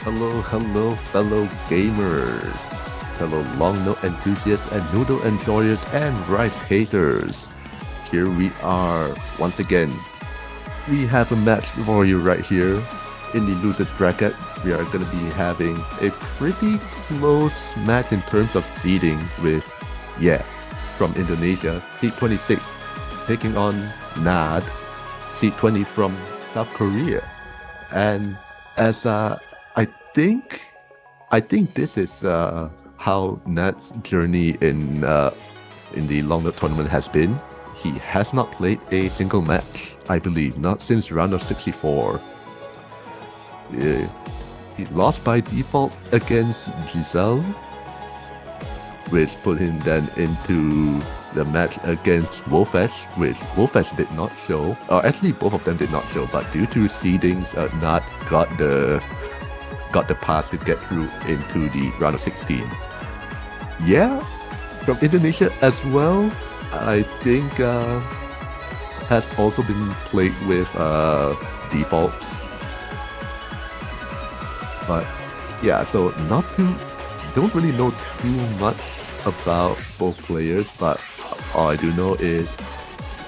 Hello, fellow gamers, fellow long note enthusiasts and noodle enjoyers and rice haters. Here we are once again. We have a match for you right here in the losers bracket. We are going to be having a pretty close match in terms of seeding with, yeah, from Indonesia, seed 26, taking on Naaaad, seed 20 from South Korea. And as I think I think this is how Nat's journey in the longer tournament has been. He has not played a single match, I believe, not since round of 64. Uh, he lost by default against Giselle, which put him then into the match against Wolfesh, which Wolfesh did not show. Or actually, both of them did not show, but due to seedings, Nat got the pass to get through into the round of 16. Yeah, from Indonesia as well, I think has also been played with defaults. But yeah, so don't really know too much about both players, but all I do know is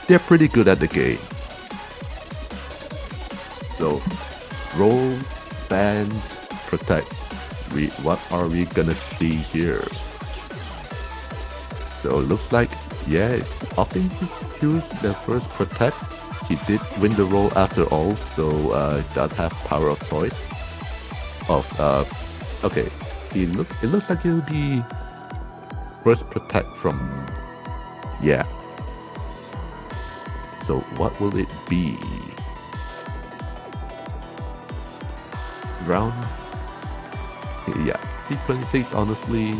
they're pretty good at the game. So, roll, bans, protect. What are we gonna see here? So it looks like, yeah, it's opting to choose the first protect. He did win the roll after all, so does have power of choice. Okay, it looks like it'll be first protect from, yeah. So what will it be? Round, yeah, C26 honestly,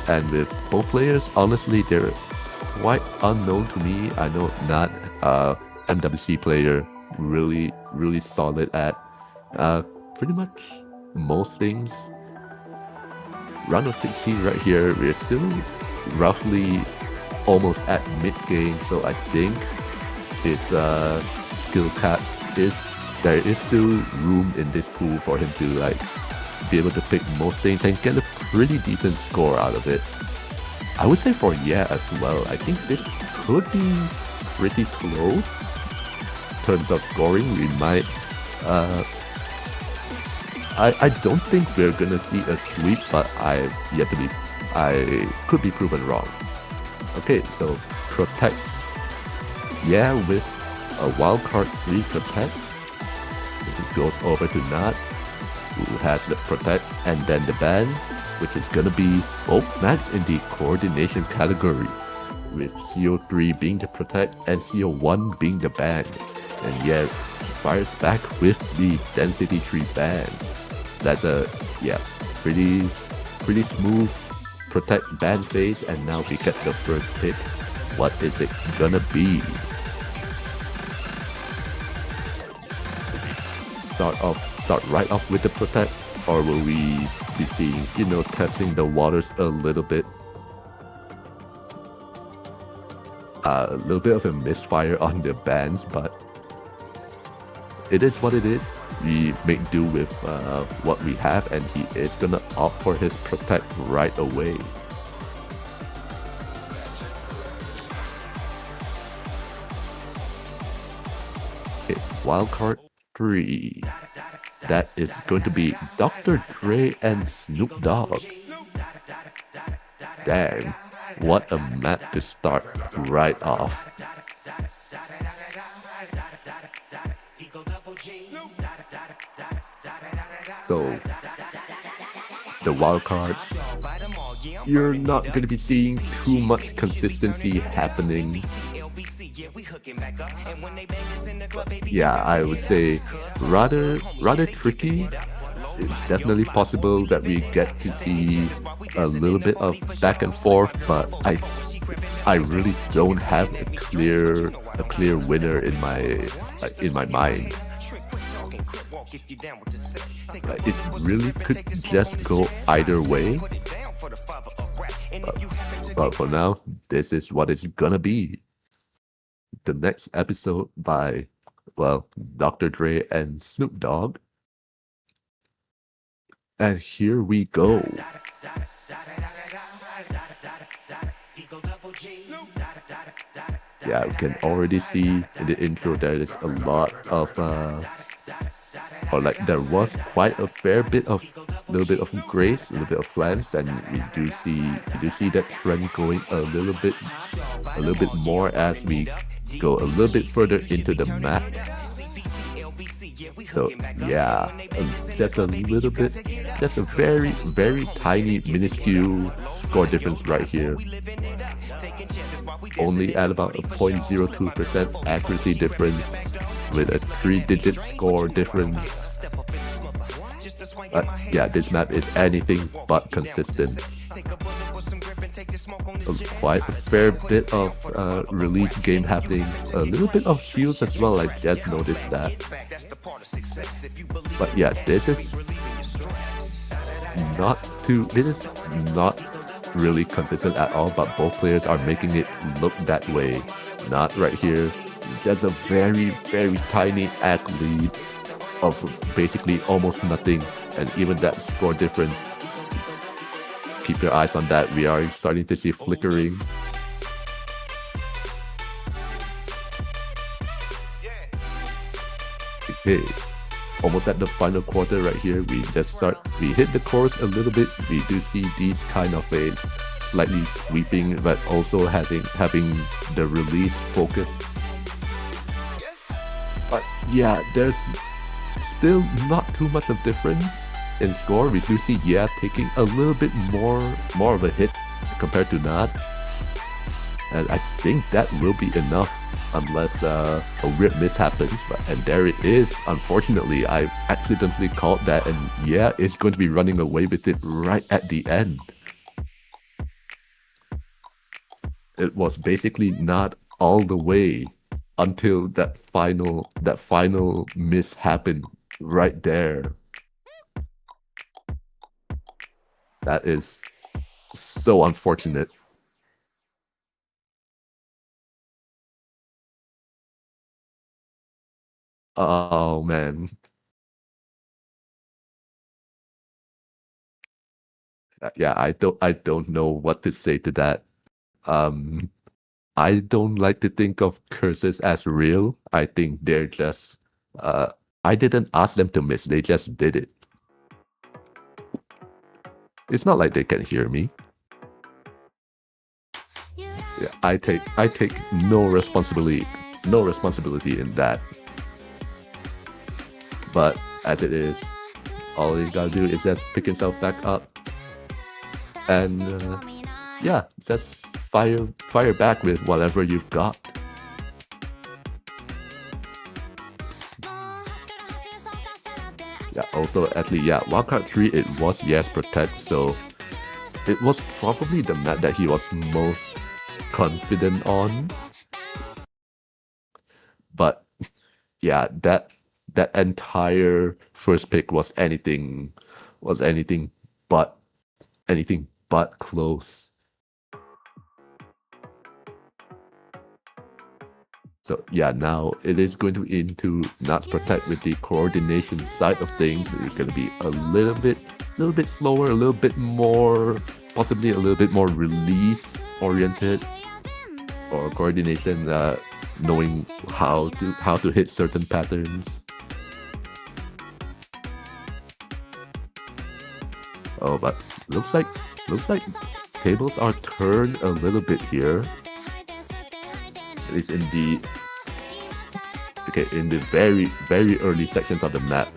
and with both players, honestly, they're quite unknown to me. I know not MWC player, really solid at pretty much most things. Round of 16 right here, we're still roughly almost at mid game, so I think his skill cap there is still room in this pool for him to like be able to pick most things and get a pretty decent score out of it. I would say for yeah as well. I think this could be pretty close in terms of scoring. We might. I don't think we're gonna see a sweep, but I could be proven wrong. Okay, so protect. Yeah, with a wildcard 3 protect. It goes over to Nat, who has the protect and then the ban, which is gonna be both matches in the coordination category, with CO3 being the protect and CO1 being the ban. And yeah, fires back with the density tree ban. That's a pretty smooth protect ban phase, and now we get the first pick. What is it gonna be? Start right off with the protect, or will we be seeing, testing the waters a little bit? A little bit of a misfire on the bans, but it is what it is. We make do with what we have, and he is gonna opt for his protect right away. Okay, wildcard 3. That is going to be Dr. Dre and Snoop Dogg. Damn, what a map to start right off. So, the wild card, you're not going to be seeing too much consistency happening. Yeah, I would say rather tricky. It's definitely possible that we get to see a little bit of back and forth, but I really don't have a clear winner in my mind. It really could just go either way. But for now, this is what it's gonna be. The next episode by, well, Dr. Dre and Snoop Dogg. And here we go. Yeah, we can already see in the intro there is a lot of or like there was quite a fair bit of little bit of grace, a little bit of flange, and we do see that trend going a little bit more as we go a little bit further into the map. So yeah, just a little bit, just a very tiny minuscule score difference right here. Only at about a 0.02% accuracy difference with a 3-digit score difference. Yeah, this map is anything but consistent. Quite a fair bit of release game happening. A little bit of shields as well, I just noticed that. But yeah, this is not really consistent at all, but both players are making it look that way. Not right here. Just a very tiny ACK lead of basically almost nothing, and even that score difference, keep your eyes on that. We are starting to see flickering. Okay, almost at the final quarter right here. We hit the course a little bit. We do see these kind of a slightly sweeping, but also having the release focus. But yeah, there's still not too much of difference in score. We do see taking a little bit more of a hit compared to Naaaad, and I think that will be enough unless a weird miss happens. And there it is. Unfortunately, I accidentally called that, and it's going to be running away with it right at the end. It was basically not all the way until that final miss happened right there. That is so unfortunate. Oh man. Yeah, I don't know what to say to that. I don't like to think of curses as real. I think they're just I didn't ask them to miss, they just did it. It's not like they can hear me. Yeah, I take no responsibility in that. But as it is, all you gotta do is just pick yourself back up and just fire back with whatever you've got. Yeah, also actually, Wildcard 3, it was Protect, so it was probably the map that he was most confident on. But yeah, that entire first pick was anything but close. So yeah, now it is going to into Naaad's Protect with the coordination side of things. It's going to be a little bit slower, a little bit more, possibly a little bit more release oriented, or coordination, knowing how to hit certain patterns. Oh, but looks like tables are turned a little bit here. At least in the very early sections of the map,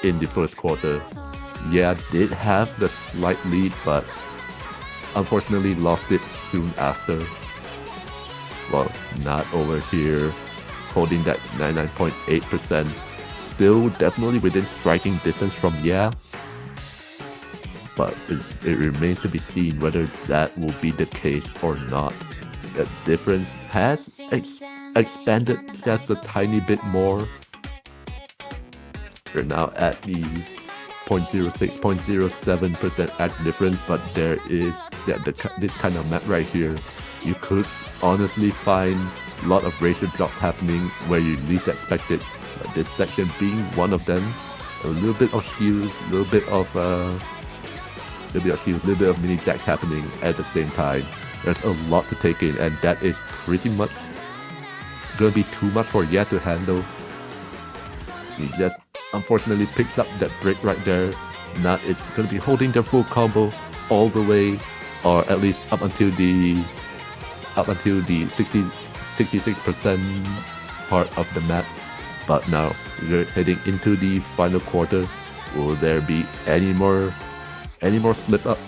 in the first quarter, did have the slight lead, but unfortunately lost it soon after. Well, Naaaad over here holding that 99.8%, still definitely within striking distance from but it remains to be seen whether that will be the case or not. The difference has expanded just a tiny bit more. We're now at the 0.06, 0.07% act difference, but there is this kind of map right here. You could honestly find a lot of ratio drops happening where you least expect it. This section being one of them. a little bit of shields, a little bit of shields, a little bit of mini jacks happening at the same time. There's a lot to take in, and that is pretty much gonna be too much for Ye to handle. He just unfortunately picks up that break right there. Naaaad is gonna be holding the full combo all the way, or at least up until the 66% part of the map. But now we're heading into the final quarter. Will there be any more slip ups?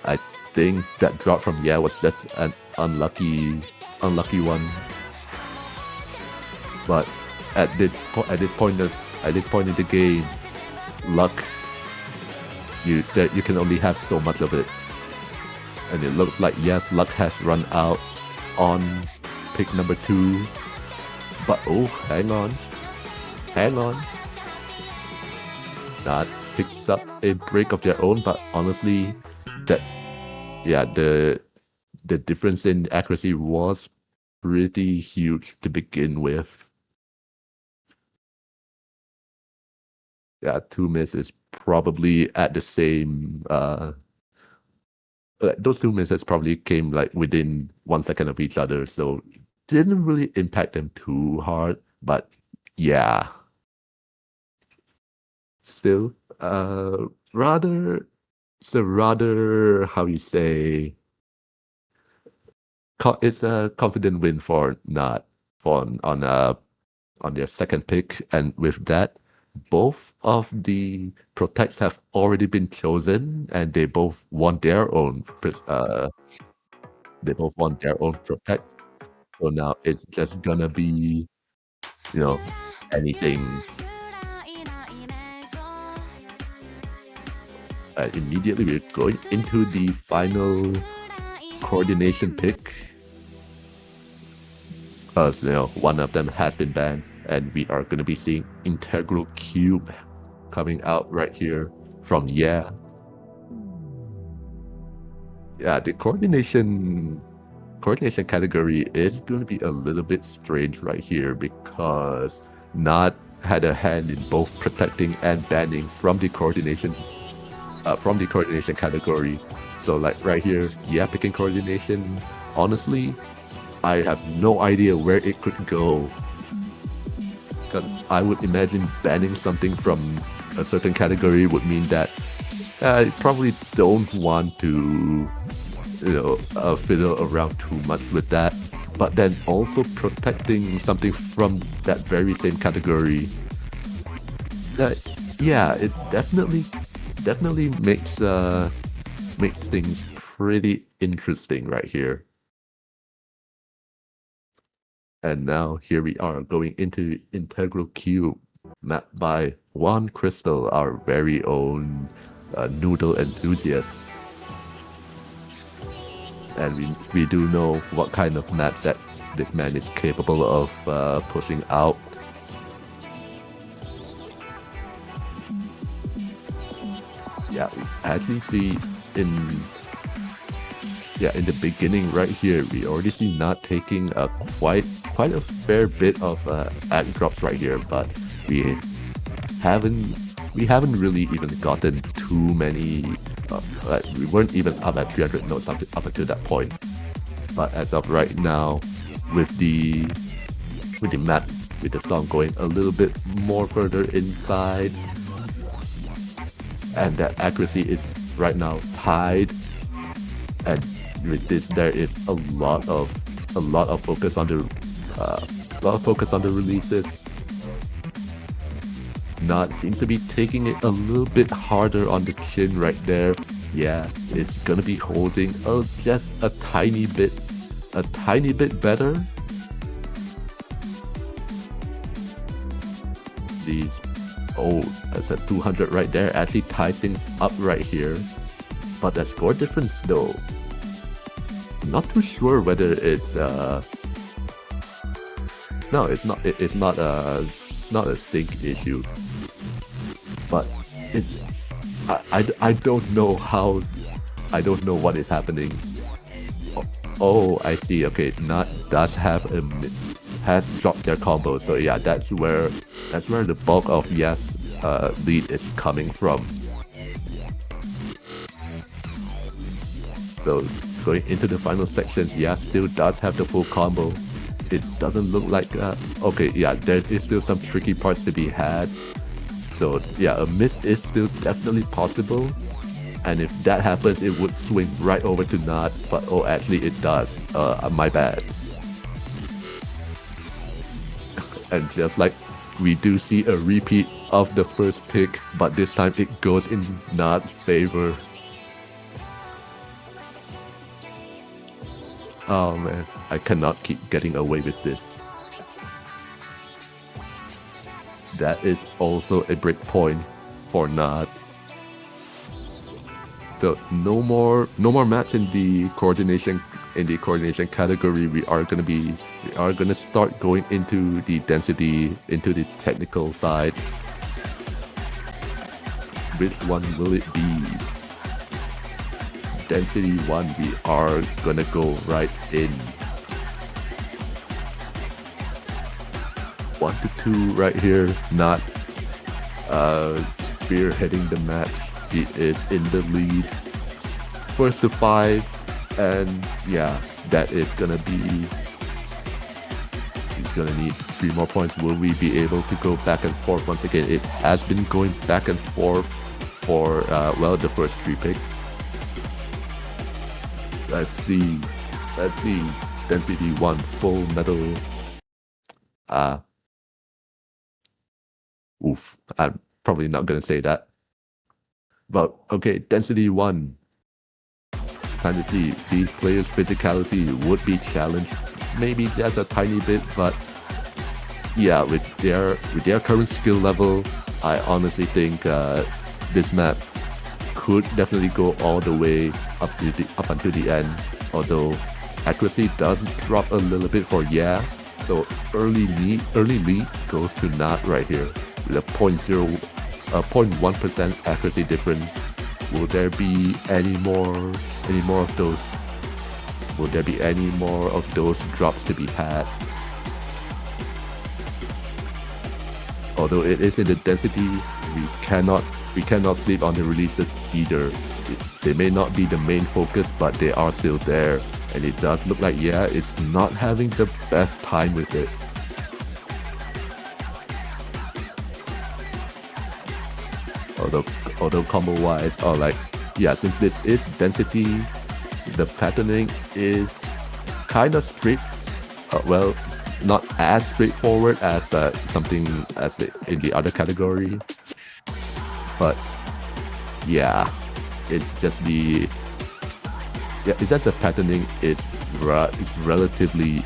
I think that drop from Ye was just an unlucky one. But at this point in the game, luck, you can only have so much of it. And it looks like yes, luck has run out on pick number 2. But oh, hang on. That picks up a break of their own, but honestly, the difference in accuracy was pretty huge to begin with. Yeah, 2 misses probably at the same those 2 misses probably came like within 1 second of each other, so didn't really impact them too hard. But yeah, still rather how you say, it's a confident win for Naaaad on their second pick, and with that, both of the protects have already been chosen, and they both want their own protect. So now it's just gonna be, anything. Immediately we're going into the final coordination pick, because one of them has been banned, and we are going to be seeing Integral Cube coming out right here from Yeah. The coordination category is going to be a little bit strange right here, because Naaaad had a hand in both protecting and banning from the coordination category. So like right here, yeah, picking coordination, honestly, I have no idea where it could go. I would imagine banning something from a certain category would mean that I probably don't want to fiddle around too much with that. But then also protecting something from that very same category, yeah, it definitely makes things pretty interesting right here. And now here we are going into Integral Cube, mapped by Juan Crystal, our very own noodle enthusiast. And we do know what kind of maps that this man is capable of pushing out. Yeah, we actually see in the beginning right here, we already see Naaaad taking quite a fair bit of act drops right here, but we haven't really even gotten too many. We weren't even up at 300 notes up until that point. But as of right now, with the map, with the song going a little bit more further inside, and that accuracy is right now tied, and with this there is a lot of focus on the releases. Naaaad seems to be taking it a little bit harder on the chin right there. Yeah, it's gonna be holding just a tiny bit better. That's a 200 right there. Actually tied things up right here. But that score difference though, not too sure whether it's no, it's not a sync issue. But it's I don't know what is happening. Oh, I see. Okay, Naaaad does has dropped their combo, so yeah, that's where That's where the bulk of Yas lead is coming from. So going into the final sections, Yas still does have the full combo. It doesn't look like okay, yeah, there is still some tricky parts to be had. So yeah, a miss is still definitely possible. And if that happens, it would swing right over to Naaaad. But oh, actually it does. My bad. And just like we do see a repeat of the first pick, but this time it goes in Naaad's favor. Oh man, I cannot keep getting away with this. That is also a break point for Naaaad. So no more maps in the coordination category. We are gonna start going into the density, into the technical side. Which one will it be? Density 1, we are gonna go right in. 1 to 2 right here, not spearheading the match. He is in the lead. First to 5, and yeah, that is gonna be... He's gonna need 3 more points. Will we be able to go back and forth once again? It has been going back and forth for, well, the first 3 picks. Let's see. Density 1, full metal. Oof, I'm probably not gonna say that. But okay, Density 1. Time to see. These players' physicality would be challenged. Maybe just a tiny bit, but yeah, with their current skill level, I honestly think this map could definitely go all the way up until the end. Although accuracy does drop a little bit for yeah. So early lead goes to Naaaad right here with a 0.1% accuracy difference. Will there be any more of those? Will there be any more of those drops to be had? Although it is in the density, we cannot sleep on the releases either. They may not be the main focus, but they are still there. And it does look like yeah, it's not having the best time with it. Although combo wise, or like yeah, since this is density, the patterning is kind of straight. Well, not as straightforward as something as in the other category, but yeah, it's just the patterning is relatively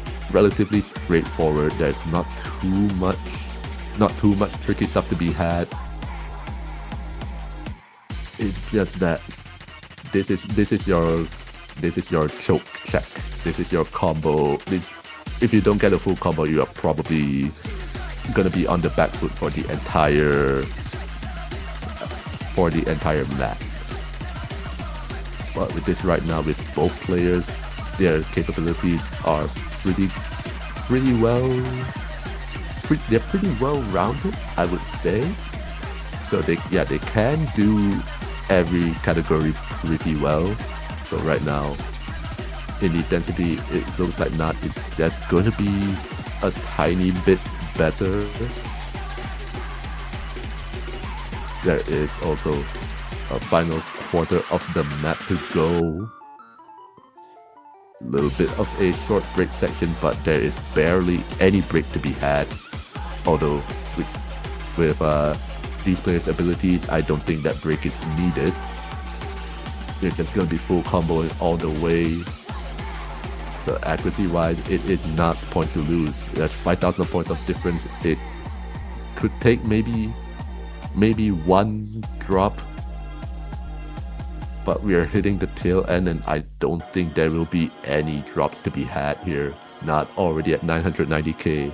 straightforward. There's not too much tricky stuff to be had. It's just that this is your choke check. This is your combo. If you don't get a full combo, you are probably gonna be on the back foot for the entire map. But with this right now, with both players, their capabilities are pretty well rounded, I would say. So they can do every category pretty well. So right now, in the density, it looks like Naaaad is just going to be a tiny bit better. There is also a final quarter of the map to go. A little bit of a short break section, but there is barely any break to be had. Although with these players' abilities, I don't think that break is needed. They're just gonna be full comboing all the way. So accuracy-wise, it is not point to lose. There's 5,000 points of difference. It could take maybe one drop, but we are hitting the tail end, and I don't think there will be any drops to be had here. Not already at 990k,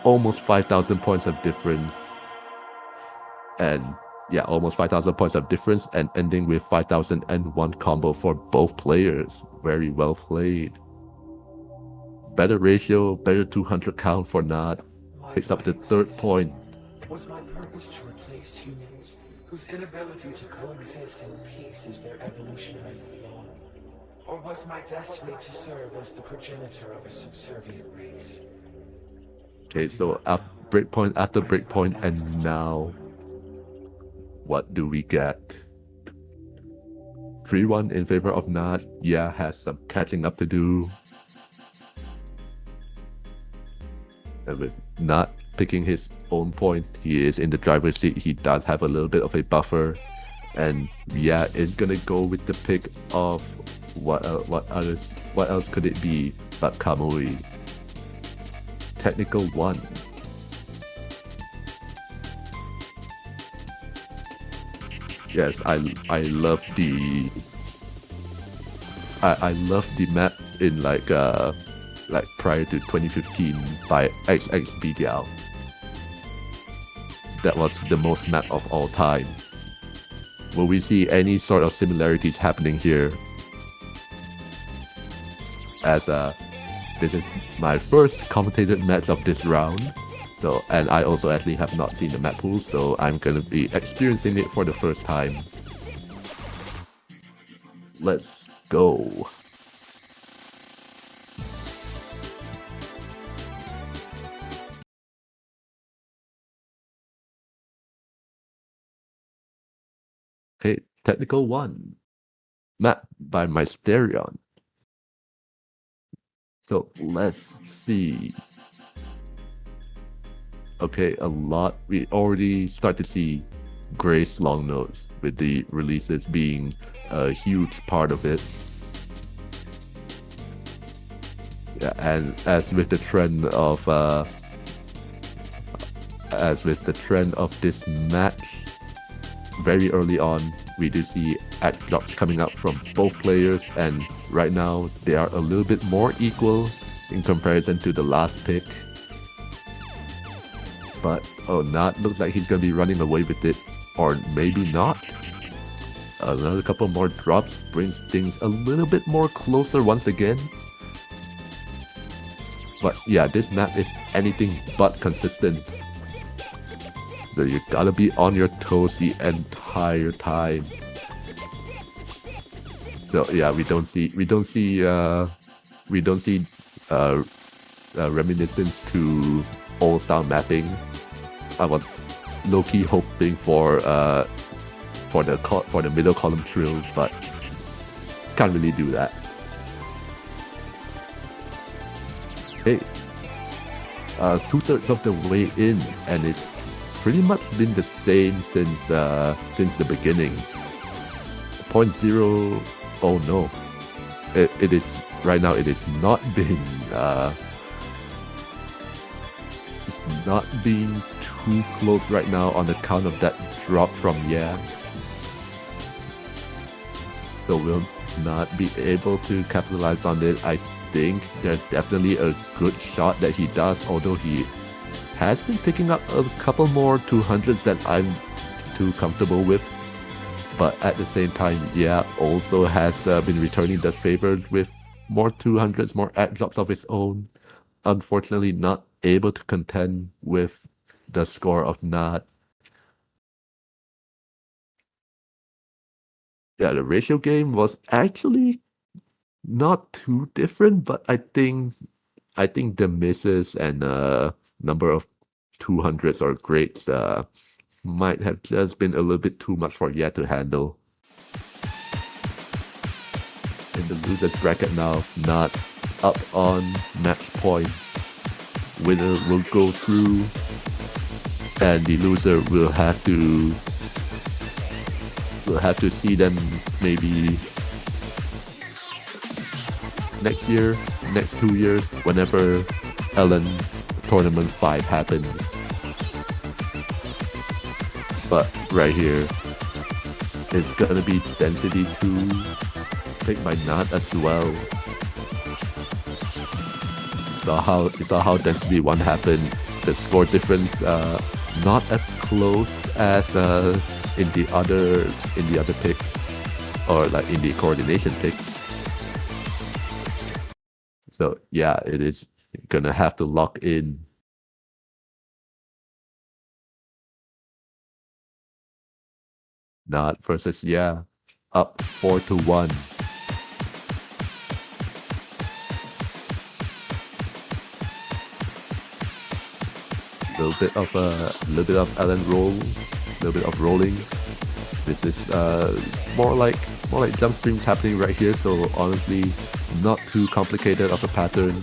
almost 5,000 points of difference. And yeah, almost 5,000 points of difference, and ending with 5,001 combo for both players. Very well played. Better ratio, better 200 count for Naaaad. Picks up the third point. Was my purpose to replace humans, whose inability to coexist in peace is their evolutionary flaw? Or was my destiny to serve as the progenitor of a subservient race? Okay, so after breakpoint after breakpoint, and now what do we get? 3-1 in favor of Naaaad. Yeah, has some catching up to do. And with not picking his own point, he is in the driver's seat. He does have a little bit of a buffer. And yeah, it's gonna go with the pick of what else could it be but Kamui. Technical 1. Yes, I love the I love the map in like prior to 2015 by XXBDL. That was the most map of all time. Will we see any sort of similarities happening here? As this is my first commentated match of this round. So, and I also actually have not seen the map pool, so I'm gonna be experiencing it for the first time. Let's go. Okay, technical 1. Map by Mysterion. So let's see. Okay, a lot. We already start to see Grace Longnose, with the releases being a huge part of it. Yeah, and as with the trend of this match, very early on, we do see ad drops coming up from both players, and right now they are a little bit more equal in comparison to the last pick. But oh, Naaaad looks like he's gonna be running away with it, or maybe not. Another couple more drops brings things a little bit more closer once again. But yeah, this map is anything but consistent. So you gotta be on your toes the entire time. So yeah, we don't see reminiscence to old style mapping. I was low-key hoping for the middle column trills, but can't really do that. Hey, 2/3 of the way in, and it's pretty much been the same since the beginning. 0.0. Oh no, it is right now. It is not being too close right now on account of that drop from Yeah. So we'll not be able to capitalize on it. I think there's definitely a good shot that he does, although he has been picking up a couple more 200s that I'm too comfortable with. But at the same time, Yeah also has been returning the favor with more 200s, more ad drops of his own. Unfortunately, not able to contend with the score of Naaaad. Yeah, the ratio game was actually not too different, but I think the misses and number of 200s or greats might have just been a little bit too much for Yeah to handle. In the losers bracket now, Naaaad up on match point. Winner will go through, and the loser will have to see them maybe next year, next 2 years, whenever Ellen Tournament 5 happens. But right here, it's gonna be Density 2, picked by Naaaad as well. You saw how Density 1 happened. The score difference not as close as in the other picks, or like in the coordination picks. So yeah, it is gonna have to lock in Naaaad versus yeah, up 4-1. Little bit of Allen roll, little bit of rolling. This is more like jump streams happening right here. So honestly, not too complicated of a pattern.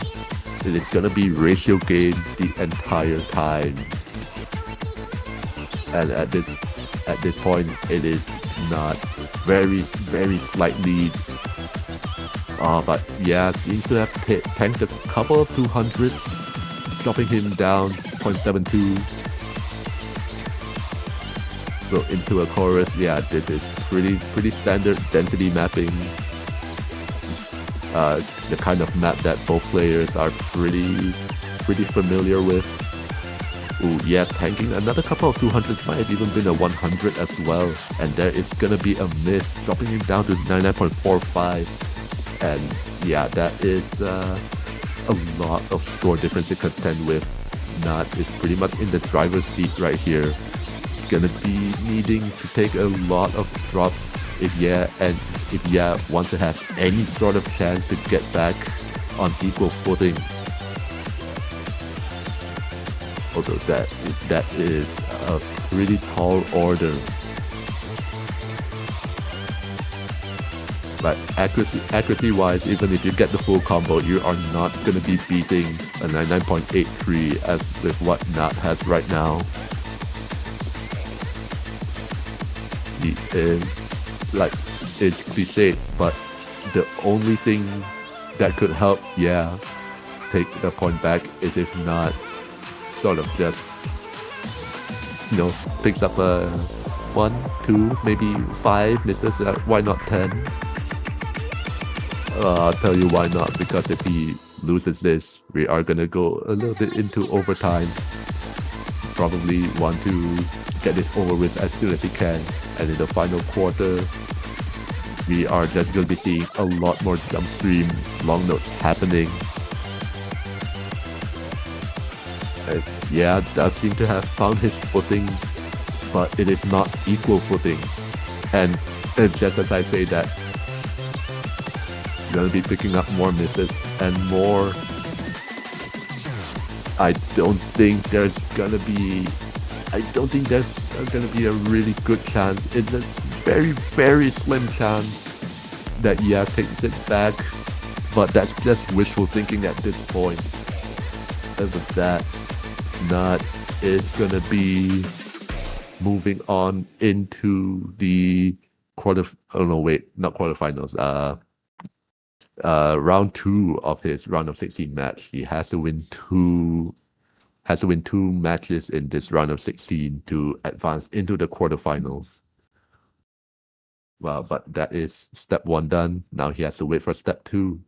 It is gonna be ratio game the entire time. And at this point, it is not very slight lead. But yeah, seems to have tanked a couple of 200, dropping him down 0.72. So into a chorus, yeah, this is pretty standard density mapping. The kind of map that both players are pretty familiar with. Ooh, yeah, tanking another couple of 200s, might have even been a 100 as well. And there is gonna be a miss, dropping him down to 99.45. And yeah, that is a lot of score difference to contend with. Naaaad is pretty much in the driver's seat right here. Gonna be needing to take a lot of drops if wants to have any sort of chance to get back on equal footing. Although that is a pretty tall order. But accuracy wise, even if you get the full combo, you are not gonna be beating a 99.83 as with what Naaaad has right now. He is, like, it's cliche, but the only thing that could help, yeah, take the point back is if Naaaad sort of just, picks up a 1, 2, maybe 5 misses, why not 10? I'll tell you why not, because if he loses this, we are gonna go a little bit into overtime. Probably want to get this over with as soon as he can. And in the final quarter, we are just going to be seeing a lot more jump stream long notes happening. Yeah, does seem to have found his footing, but it is not equal footing. And just as I say that, gonna be picking up more misses and more. I don't think there's gonna be a really good chance. It's a very slim chance that yeah takes it back, but that's just wishful thinking at this point. As of that, Naaaad is gonna be moving on into the quarterfinals. Round 2 of his round of 16 match. He has to win two matches in this round of 16 to advance into the quarterfinals. Well, but that is step 1 done. Now he has to wait for step 2.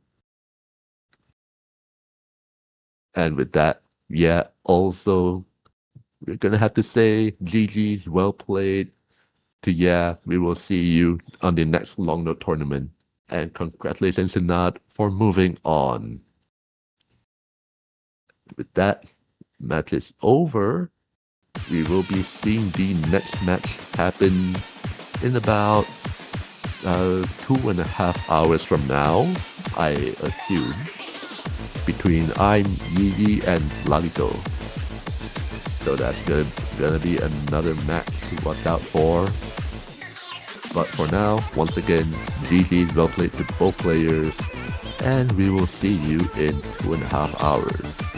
And with that, yeah, also we're gonna have to say GG's, well played to yeah, we will see you on the next long note tournament. And congratulations to Naaaad for moving on. With that, match is over. We will be seeing the next match happen in about 2.5 hours from now, I assume, between I'm Yi and Lalito. So that's gonna be another match to watch out for. But for now, once again, GG, well played to both players, and we will see you in 2.5 hours.